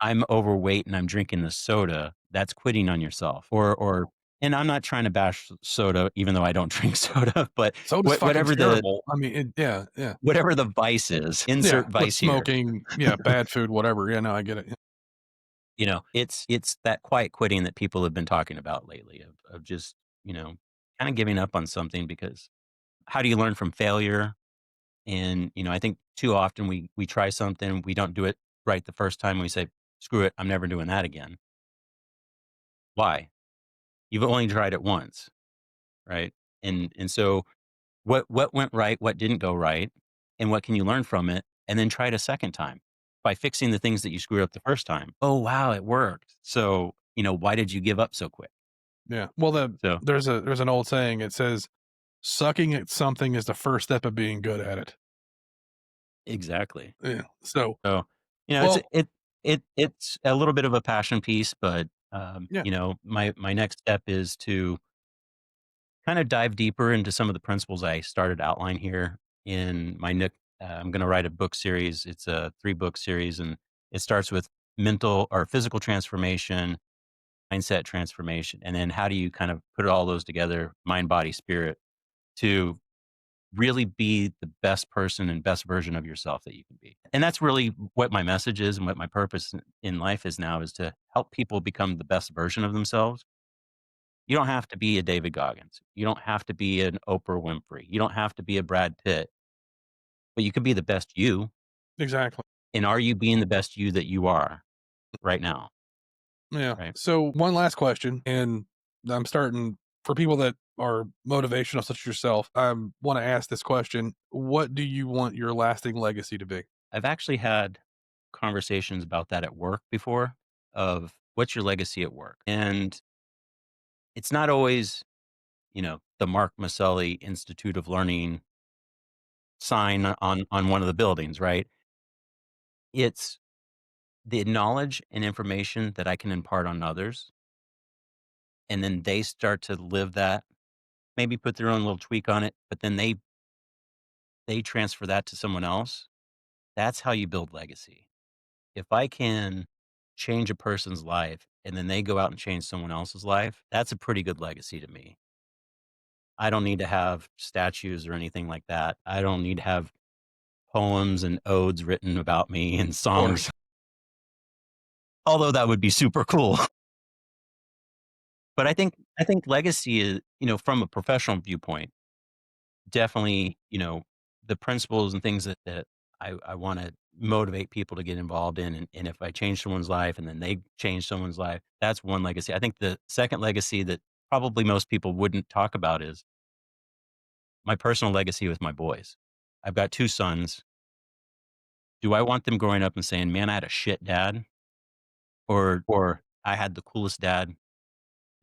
I'm overweight and I'm drinking the soda. That's quitting on yourself. Or and I'm not trying to bash soda, even though I don't drink soda, but Soda's fucking whatever the terrible. I mean, yeah, yeah. whatever the vice is, Yeah, insert with vice here. smoking, yeah, bad food, whatever. Yeah, no, I get it. It's that quiet quitting that people have been talking about lately of just, kind of giving up on something because how do you learn from failure? And, I think too often we try something, we don't do it right the first time, we say, screw it, I'm never doing that again. Why? You've only tried it once, right? And so what went right, what didn't go right, and what can you learn from it? And then try it a second time by fixing the things that you screwed up the first time. Oh, wow, it worked. So, why did you give up so quick? Yeah. Well, So there's an old saying. It says, "Sucking at something is the first step of being good at it." exactly. Yeah. So, So, well, it's a little bit of a passion piece, but yeah, my next step is to kind of dive deeper into some of the principles I started to outline here in my Nook. I'm going to write a book series. It's a 3-book series, and it starts with mental or physical transformation, mindset transformation, and then how do you kind of put all those together, mind, body, spirit, to really be the best person and best version of yourself that you can be. And that's really what my message is and what my purpose in life is now is to help people become the best version of themselves. You don't have to be a David Goggins. You don't have to be an Oprah Winfrey. You don't have to be a Brad Pitt, but you can be the best you. exactly. And are you being the best you that you are right now? Yeah. Right. So, one last question, and I'm starting for people that are motivational, such as yourself. I want to ask this question: what do you want your lasting legacy to be? I've actually had conversations about that at work before of What's your legacy at work? And it's not always, the Mark Maselli Institute of Learning sign on one of the buildings, right? It's the knowledge and information that I can impart on others, and then they start to live that, maybe put their own little tweak on it, but then they transfer that to someone else. That's how you build legacy. If I can change a person's life and then they go out and change someone else's life, that's a pretty good legacy to me. I don't need to have statues or anything like that. I don't need to have poems and odes written about me and Of course. songs, although that would be super cool. But I think legacy is, from a professional viewpoint, definitely, the principles and things that I want to motivate people to get involved in. And if I change someone's life and then they change someone's life, that's one legacy. I think the second legacy that probably most people wouldn't talk about is my personal legacy with my boys. I've got 2 sons. Do I want them growing up and saying, "Man, I had a shit dad," or "I had the coolest dad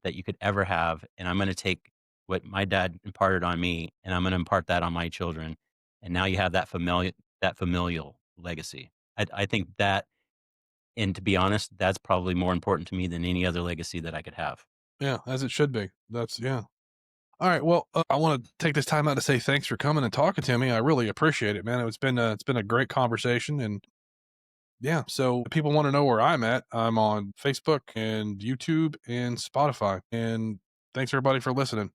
that you could ever have, and I'm gonna take what my dad imparted on me, and I'm gonna impart that on my children, and now you have that familial legacy." I think that, and to be honest, that's probably more important to me than any other legacy that I could have. Yeah, as it should be. That's yeah. All right. Well, I want to take this time out to say thanks for coming and talking to me. I really appreciate it, man. It's been a great conversation, and yeah. So if people want to know where I'm at, I'm on Facebook and YouTube and Spotify. And thanks everybody for listening.